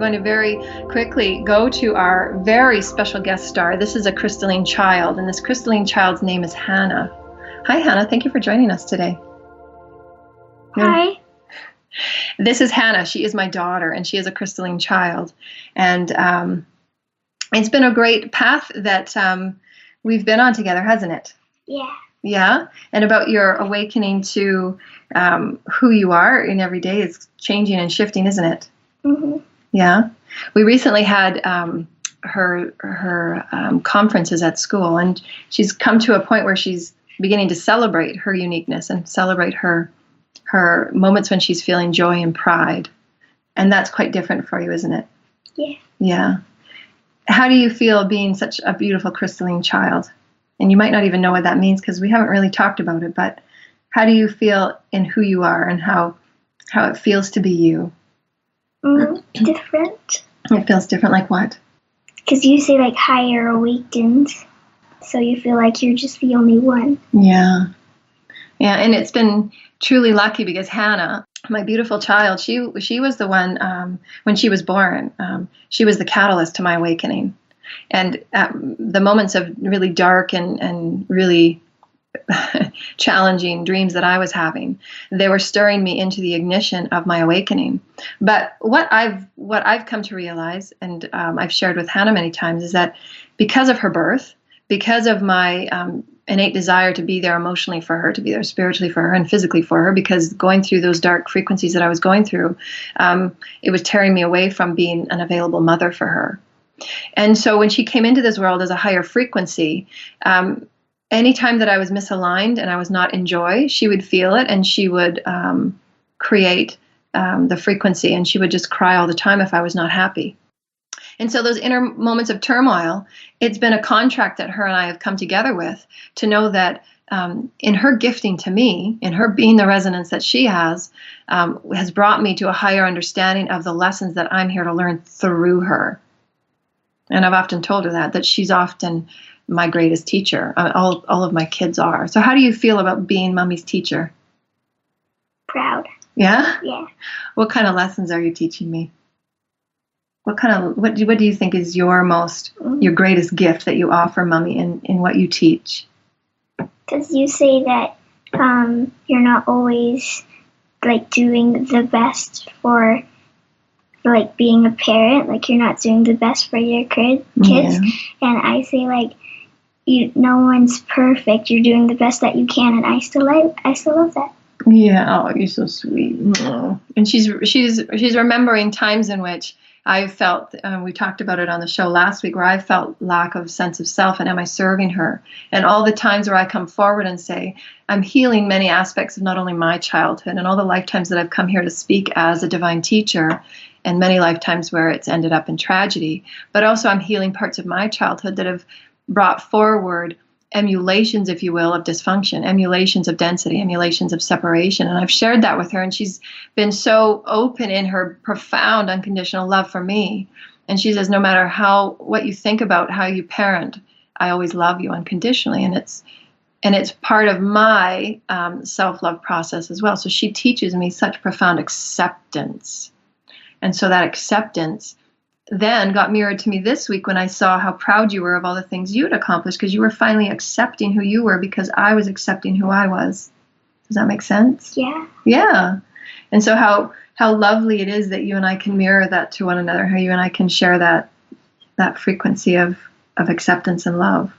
going to very quickly go to our very special guest star. This is a crystalline child, and this crystalline child's name is Hannah. Hi, Hannah. Thank you for joining us today. Hi. This is Hannah. She is my daughter, and she is a crystalline child. And it's been a great path that we've been on together, hasn't it? Yeah. Yeah? And about your awakening to who you are in every day is changing and shifting, isn't it? Mm-hmm. Yeah. We recently had her conferences at school, and she's come to a point where she's beginning to celebrate her uniqueness and celebrate her moments when she's feeling joy and pride. And that's quite different for you, isn't it? Yeah. Yeah. How do you feel being such a beautiful crystalline child? And you might not even know what that means because we haven't really talked about it, but how do you feel in who you are and how it feels to be you? Different. It feels different, like what? Because you say like higher awakened, so you feel like you're just the only one. Yeah. Yeah, and it's been truly lucky because Hannah, my beautiful child, she was the one, when she was born, she was the catalyst to my awakening. And the moments of really dark and really challenging dreams that I was having, they were stirring me into the ignition of my awakening. But what I've come to realize, and I've shared with Hannah many times, is that because of her birth, because of my innate desire to be there emotionally for her, to be there spiritually for her and physically for her, because going through those dark frequencies that I was going through, it was tearing me away from being an available mother for her. And so when she came into this world as a higher frequency, anytime that I was misaligned and I was not in joy, she would feel it and she would create the frequency, and she would just cry all the time if I was not happy. And so those inner moments of turmoil, it's been a contract that her and I have come together with to know that in her gifting to me, in her being the resonance that she has brought me to a higher understanding of the lessons that I'm here to learn through her. And I've often told her that she's often my greatest teacher. All of my kids are. So how do you feel about being Mommy's teacher? Proud. Yeah? Yeah. What kind of lessons are you teaching me? What do you think is your greatest gift that you offer Mommy in what you teach? Because you say that you're not always like doing the best for like being a parent, like you're not doing the best for your kids. Yeah. And I say like no one's perfect. You're doing the best that you can, and I still love that. Yeah. Oh, you're so sweet. Oh. And she's remembering times in which I felt, we talked about it on the show last week, where I felt lack of sense of self, and am I serving her? And all the times where I come forward and say, I'm healing many aspects of not only my childhood and all the lifetimes that I've come here to speak as a divine teacher, and many lifetimes where it's ended up in tragedy, but also I'm healing parts of my childhood that have brought forward emulations, if you will, of dysfunction, emulations of density, emulations of separation. And I've shared that with her, and she's been so open in her profound unconditional love for me. And she says, no matter what you think about how you parent, I always love you unconditionally. And it's part of my self-love process as well. So she teaches me such profound acceptance. And so that acceptance then got mirrored to me this week when I saw how proud you were of all the things you'd accomplished, because you were finally accepting who you were because I was accepting who I was. Does that make sense? Yeah. Yeah. And so how lovely it is that you and I can mirror that to one another, how you and I can share that frequency of acceptance and love.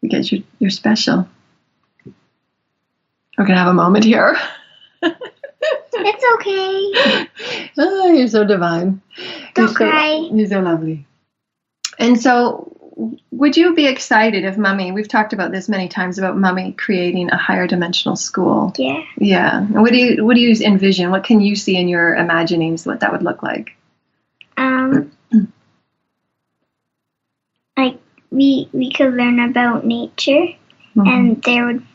Because you're special. We're going to have a moment here. It's okay. Oh, you're so divine. Don't cry. You're so lovely. And so, would you be excited if Mommy, we've talked about this many times, about Mommy creating a higher dimensional school? Yeah. Yeah. And what do you envision? What can you see in your imaginings what that would look like? Like we could learn about nature, and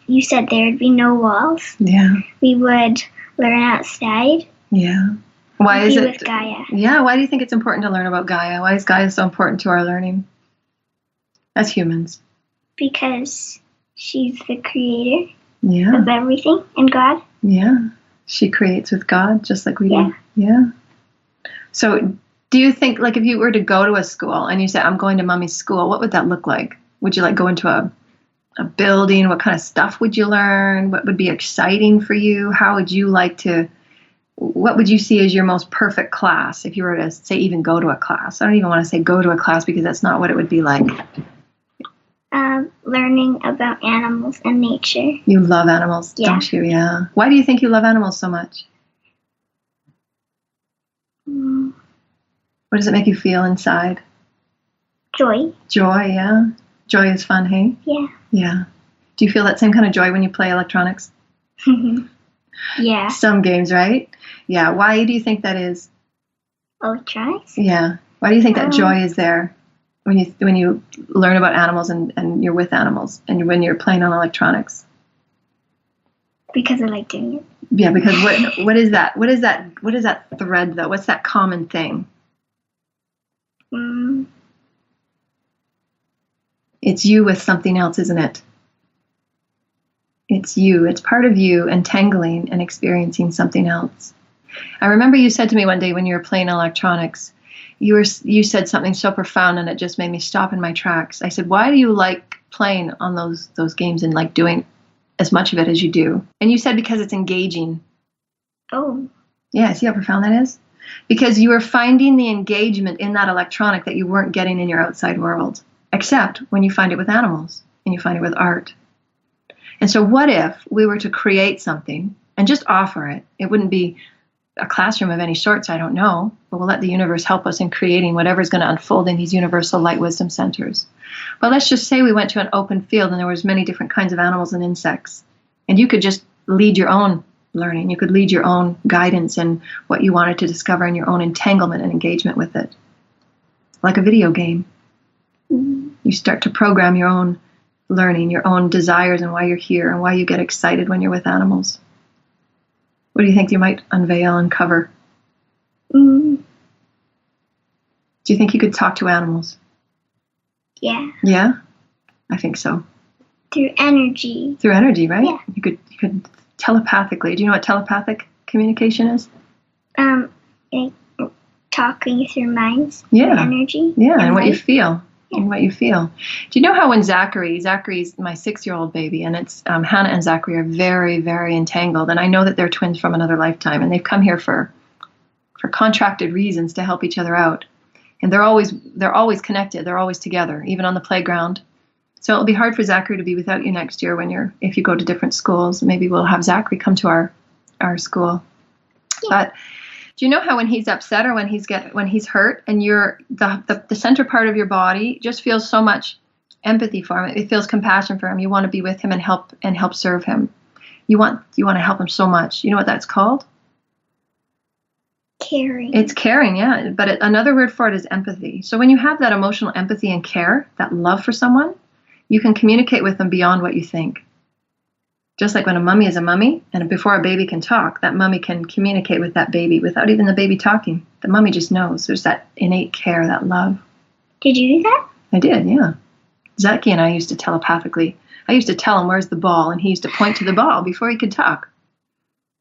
you said there would be no walls. Yeah. We would learn outside. Yeah. Why is it with Gaia? Yeah. Why do you think it's important to learn about Gaia? Why is Gaia so important to our learning as humans? Because she's the creator Yeah. of everything, and God. Yeah. She creates with God just like we Yeah. do. Yeah. So do you think, like, if you were to go to a school and you said, I'm going to mommy's school, what would that look like? Would you like go into a building? What kind of stuff would you learn? What would be exciting for you? How would you like to, what would you see as your most perfect class if you were to say even go to a class? I don't even want to say go to a class because that's not what it would be like. Learning about animals and nature. You love animals, don't you? Yeah. Why do you think you love animals so much? What does it make you feel inside? Joy. Joy, yeah. Joy is fun, hey? Yeah. Yeah. Do you feel that same kind of joy when you play electronics? Yeah. Some games, right? Yeah. Why do you think that is? Electronics? Yeah. Why do you think that joy is there when you learn about animals and you're with animals and when you're playing on electronics? Because I like doing it. Yeah, because what is that? What is that thread though? What's that common thing? It's you with something else, isn't it? It's you. It's part of you entangling and experiencing something else. I remember you said to me one day when you were playing electronics, you said something so profound and it just made me stop in my tracks. I said, why do you like playing on those games and like doing as much of it as you do? And you said because it's engaging. Oh. Yeah, see how profound that is? Because you were finding the engagement in that electronic that you weren't getting in your outside world, except when you find it with animals and you find it with art. And so what if we were to create something and just offer it? It wouldn't be a classroom of any sorts, I don't know, but we'll let the universe help us in creating whatever's going to unfold in these universal light wisdom centers. But let's just say we went to an open field and there was many different kinds of animals and insects, and you could just lead your own learning. You could lead your own guidance and what you wanted to discover in your own entanglement and engagement with it. Like a video game. You start to program your own learning, your own desires and why you're here and why you get excited when you're with animals. What do you think you might unveil and cover? Do you think you could talk to animals? Yeah. Yeah? I think so. Through energy. Through energy, right? Yeah. You could telepathically. Do you know what telepathic communication is? Like talking through minds. Yeah. Energy. Yeah, and what you feel. And what you feel. Do you know how when Zachary's my 6-year-old baby, and it's Hannah and Zachary are very, very entangled, and I know that they're twins from another lifetime, and they've come here for contracted reasons to help each other out, and they're always connected, they're always together, even on the playground. So it'll be hard for Zachary to be without you next year if you go to different schools. Maybe we'll have Zachary come to our school. Yeah. But do you know how when he's upset or when he's hurt and you're the center part of your body just feels so much empathy for him. It feels compassion for him. You want to be with him and help serve him. You want to help him so much. You know what that's called? Caring. It's caring, yeah. But another word for it is empathy. So when you have that emotional empathy and care, that love for someone, you can communicate with them beyond what you think. Just like when a mummy is a mummy, and before a baby can talk, that mummy can communicate with that baby without even the baby talking. The mummy just knows. There's that innate care, that love. Did you do that? I did, yeah. Zaki and I used to telepathically. I used to tell him, where's the ball? And he used to point to the ball before he could talk.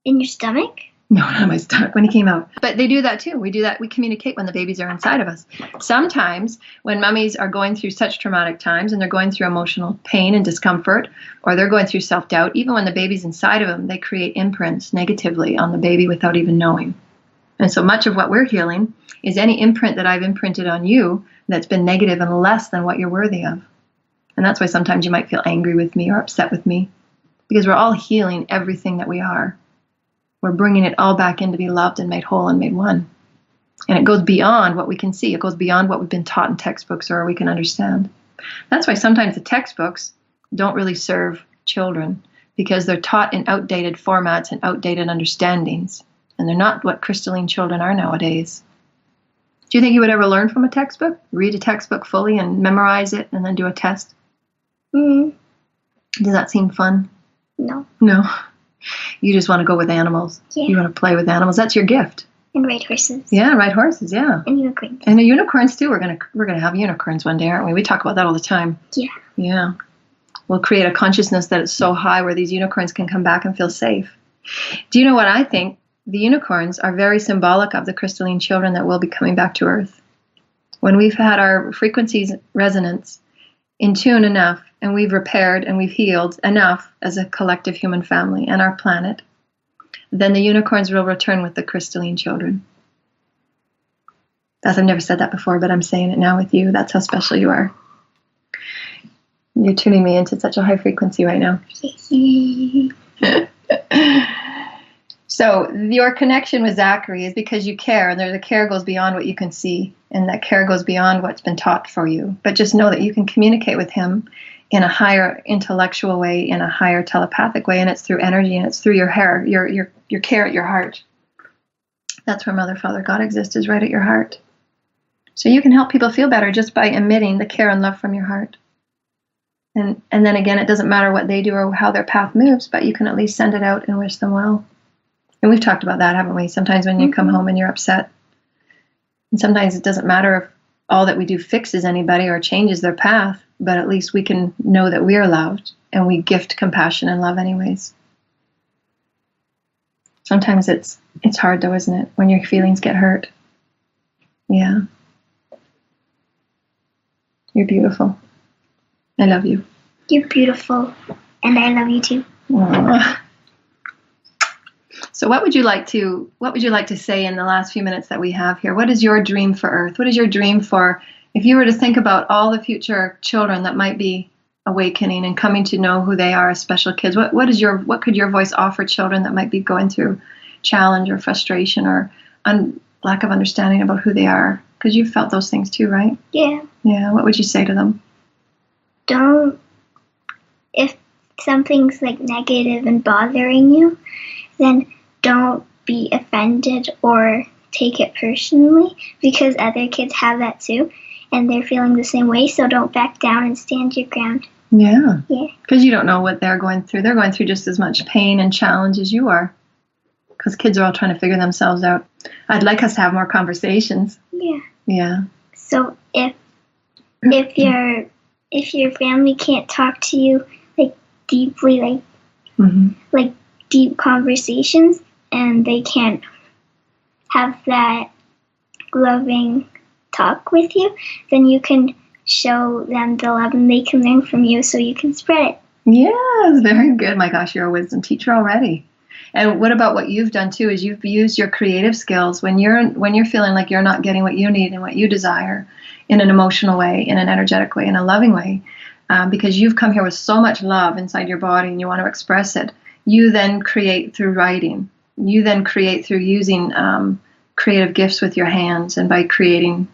In your stomach? No, not in my stomach, when he came out. But they do that too. We do that. We communicate when the babies are inside of us. Sometimes when mummies are going through such traumatic times and they're going through emotional pain and discomfort, or they're going through self-doubt, even when the baby's inside of them, they create imprints negatively on the baby without even knowing. And so much of what we're healing is any imprint that I've imprinted on you that's been negative and less than what you're worthy of. And that's why sometimes you might feel angry with me or upset with me, because we're all healing everything that we are. We're bringing it all back in to be loved and made whole and made one. And it goes beyond what we can see. It goes beyond what we've been taught in textbooks or we can understand. That's why sometimes the textbooks don't really serve children, because they're taught in outdated formats and outdated understandings. And they're not what Crystalline Children are nowadays. Do you think you would ever learn from a textbook? Read a textbook fully and memorize it and then do a test? Does that seem fun? No. No. You just want to go with animals. Yeah. You want to play with animals. That's your gift. And ride horses. Yeah, ride horses, yeah. And unicorns. And the unicorns too. We're gonna have unicorns one day, aren't we? We talk about that all the time. Yeah. Yeah. We'll create a consciousness that is so high where these unicorns can come back and feel safe. Do you know what I think the unicorns are very symbolic of the crystalline children that will be coming back to Earth. When we've had our frequencies resonance in tune enough, and we've repaired and we've healed enough as a collective human family and our planet, then the unicorns will return with the crystalline children. I've never said that before, but I'm saying it now with you. That's how special you are. You're tuning me into such a high frequency right now. So your connection with Zachary is because you care, and the care goes beyond what you can see, and that care goes beyond what's been taught for you. But just know that you can communicate with him in a higher intellectual way, in a higher telepathic way, and it's through energy, and it's through your hair, your care at your heart. That's where Mother, Father, God exists, is right at your heart. So you can help people feel better just by emitting the care and love from your heart. And then again, it doesn't matter what they do or how their path moves, but you can at least send it out and wish them well. And we've talked about that, haven't we? Sometimes when you come home and you're upset, and sometimes it doesn't matter if all that we do fixes anybody or changes their path, but at least we can know that we are loved, and we gift compassion and love anyways. Sometimes it's hard though, isn't it? When your feelings get hurt. Yeah. You're beautiful. I love you. You're beautiful, and I love you too. Aww. So what would you like to say in the last few minutes that we have here? What is your dream for Earth? What is your dream for, if you were to think about all the future children that might be awakening and coming to know who they are as special kids, what could your voice offer children that might be going through challenge or frustration or lack of understanding about who they are? Because you've felt those things too, right? Yeah. Yeah. What would you say to them? If something's like negative and bothering you, then don't be offended or take it personally, because other kids have that too, and they're feeling the same way, so don't back down and stand your ground. Yeah. Yeah. Because you don't know what they're going through. They're going through just as much pain and challenge as you are, because kids are all trying to figure themselves out. I'd like us to have more conversations. Yeah. Yeah. So if your family can't talk to you like deeply, like deep conversations, and they can't have that loving talk with you, then you can show them the love, and they can learn from you, so you can spread it. Yes, very good. My gosh, you're a wisdom teacher already. And what about what you've done too, is you've used your creative skills when you're feeling like you're not getting what you need and what you desire in an emotional way, in an energetic way, in a loving way, because you've come here with so much love inside your body and you want to express it. You then create through writing. You then create through using creative gifts with your hands, and by creating,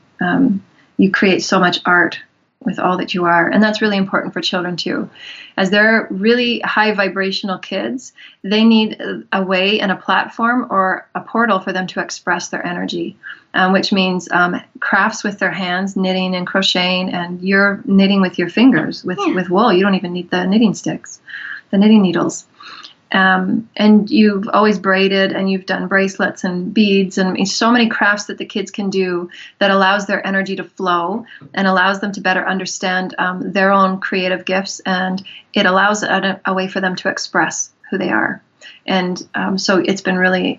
you create so much art with all that you are. And that's really important for children too. As they're really high vibrational kids, they need a way and a platform or a portal for them to express their energy, which means crafts with their hands, knitting and crocheting, and you're knitting with your fingers, with wool. You don't even need the knitting sticks, the knitting needles. And you've always braided, and you've done bracelets and beads, and so many crafts that the kids can do that allows their energy to flow and allows them to better understand their own creative gifts, and it allows a way for them to express who they are. And so it's been really,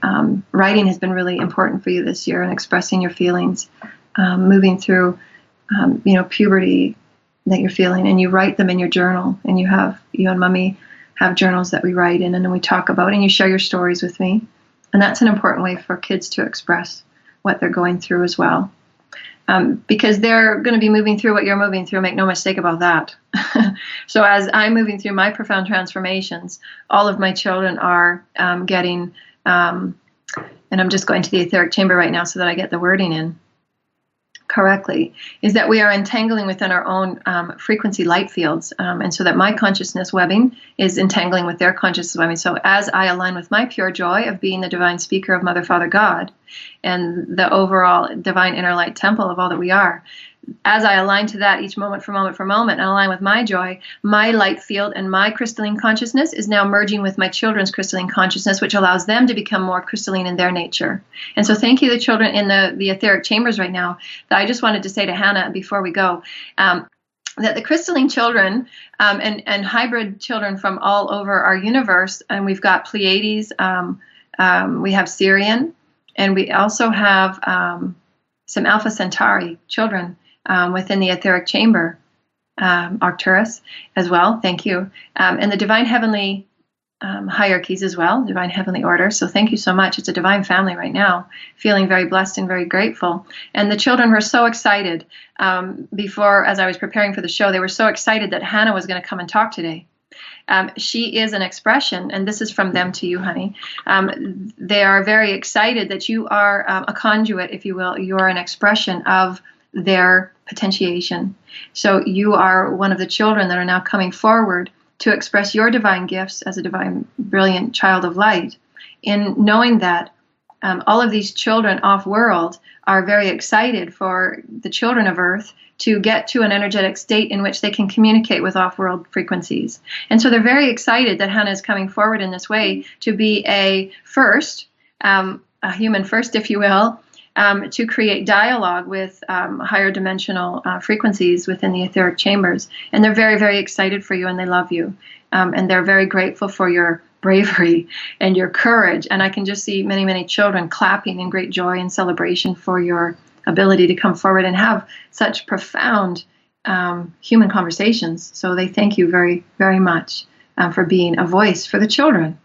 writing has been really important for you this year, and expressing your feelings, moving through, puberty that you're feeling, and you write them in your journal, and you and Mommy have journals that we write in, and then we talk about, and you share your stories with me. And that's an important way for kids to express what they're going through as well. Because they're going to be moving through what you're moving through, make no mistake about that. So as I'm moving through my profound transformations, all of my children are getting, and I'm just going to the etheric chamber right now so that I get the wording in correctly, is that we are entangling within our own frequency light fields, and so that my consciousness webbing is entangling with their consciousness webbing. So as I align with my pure joy of being the divine speaker of Mother, Father, God, and the overall divine inner light temple of all that we are, as I align to that each moment for moment for moment, and align with my joy, my light field and my crystalline consciousness is now merging with my children's crystalline consciousness, which allows them to become more crystalline in their nature. And so thank you, the children in the etheric chambers right now, that I just wanted to say to Hannah before we go, that the crystalline children and hybrid children from all over our universe, and we've got Pleiades, We have Syrian, and we also have some Alpha Centauri children within the etheric chamber, Arcturus as well. Thank you. And the divine heavenly hierarchies as well, divine heavenly order. So thank you so much. It's a divine family right now, feeling very blessed and very grateful. And the children were so excited before, as I was preparing for the show, they were so excited that Hannah was going to come and talk today. She is an expression, and this is from them to you, honey. They are very excited that you are a conduit, if you will. You are an expression of their potentiation. So you are one of the children that are now coming forward to express your divine gifts as a divine, brilliant child of light, in knowing that all of these children off-world are very excited for the children of Earth to get to an energetic state in which they can communicate with off-world frequencies. And so they're very excited that Hannah is coming forward in this way to be a first, a human first, if you will, to create dialogue with higher dimensional frequencies within the etheric chambers. And they're very, very excited for you, and they love you. And they're very grateful for your bravery and your courage. And I can just see many, many children clapping in great joy and celebration for your ability to come forward and have such profound human conversations. So they thank you very, very much for being a voice for the children.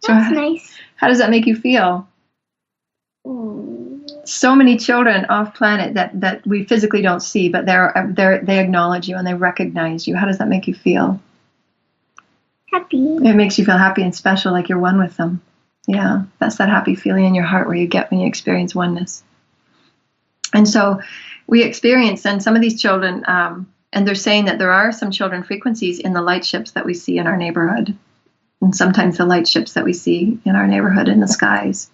That's nice. How does that make you feel? So many children off planet that we physically don't see, but they acknowledge you and they recognize you. How does that make you feel? Happy. It makes you feel happy and special, like you're one with them. Yeah, that's that happy feeling in your heart where you get when you experience oneness. And so we experience, and some of these children, and they're saying that there are some children frequencies in the light ships that we see in our neighborhood, and sometimes the light ships that we see in our neighborhood in the skies.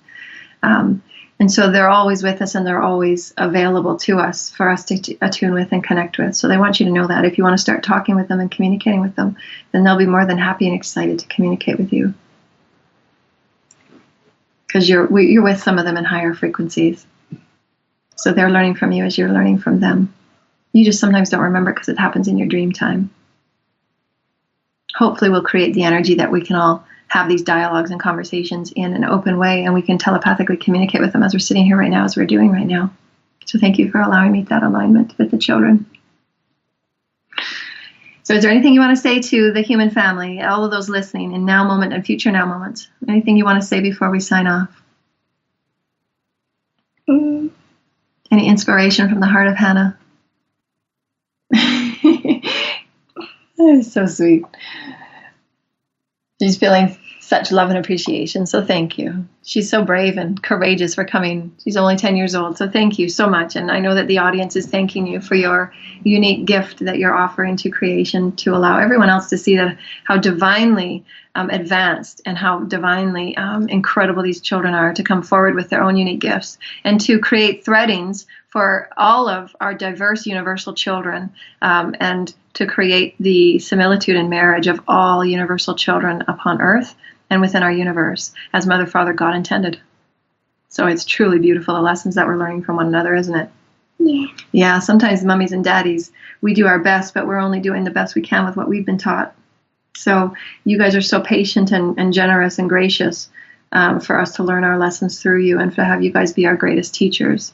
And so they're always with us, and they're always available to us for us to attune with and connect with. So they want you to know that if you want to start talking with them and communicating with them, then they'll be more than happy and excited to communicate with you. Because you're with some of them in higher frequencies. So they're learning from you as you're learning from them. You just sometimes don't remember because it happens in your dream time. Hopefully we'll create the energy that we can all have these dialogues and conversations in an open way, and we can telepathically communicate with them as we're sitting here right now, as we're doing right now. So thank you for allowing me that alignment with the children. So is there anything you want to say to the human family, all of those listening in now moment and future now moments? Anything you want to say before we sign off? Any inspiration from the heart of Hannah? That is so sweet. She's feeling such love and appreciation, so thank you. She's so brave and courageous for coming. She's only 10 years old, so thank you so much. And I know that the audience is thanking you for your unique gift that you're offering to creation to allow everyone else to see that how divinely advanced and how divinely incredible these children are to come forward with their own unique gifts and to create threadings for all of our diverse universal children and to create the similitude and marriage of all universal children upon earth and within our universe as Mother, Father, God intended. So it's truly beautiful, the lessons that we're learning from one another, isn't it? Yeah. Yeah, sometimes mummies and daddies, we do our best, but we're only doing the best we can with what we've been taught. So you guys are so patient and generous and gracious for us to learn our lessons through you and to have you guys be our greatest teachers.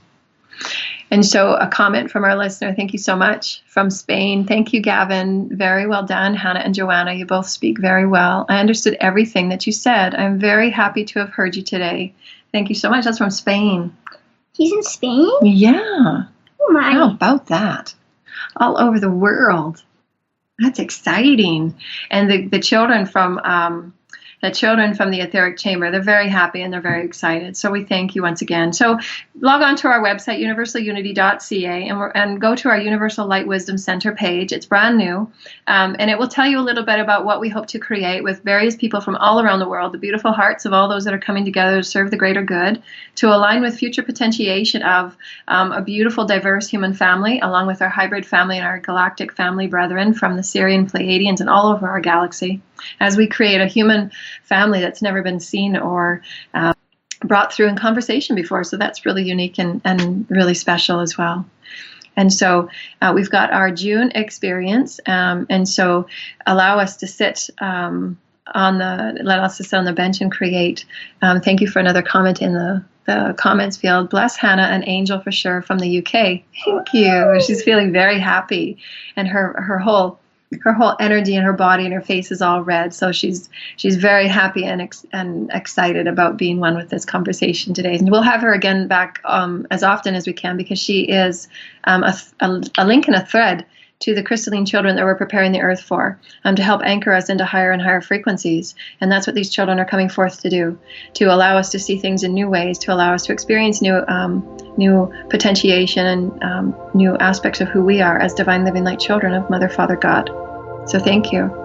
And so a comment from our listener, thank you so much, from Spain. Thank you, Gavin. Very well done, Hannah and Joanna. You both speak very well. I understood everything that you said. I'm very happy to have heard you today. Thank you so much. That's from Spain. He's in Spain? Yeah. Oh my. How about that? All over the world. That's exciting. And the children from the etheric chamber, they're very happy and they're very excited. So we thank you once again. So log on to our website, universalunity.ca, and go to our Universal Light Wisdom Center page. It's brand new. And it will tell you a little bit about what we hope to create with various people from all around the world, the beautiful hearts of all those that are coming together to serve the greater good, to align with future potentiation of a beautiful, diverse human family, along with our hybrid family and our galactic family brethren from the Syrian Pleiadians and all over our galaxy, as we create a human family that's never been seen or brought through in conversation before. So that's really unique and really special as well. And so we've got our June experience. And so allow us to sit let us sit on the bench and create. Thank you for another comment in the comments field. Bless Hannah, an angel for sure from the UK. Thank you. She's feeling very happy, and her whole energy in her body and her face is all red. So she's very happy and excited about being one with this conversation today. And we'll have her again back as often as we can, because she is a link and a thread to the crystalline children that we're preparing the earth for, to help anchor us into higher and higher frequencies. And that's what these children are coming forth to do, to allow us to see things in new ways, to allow us to experience new potentiation and new aspects of who we are as divine living light children of Mother, Father, God. So thank you.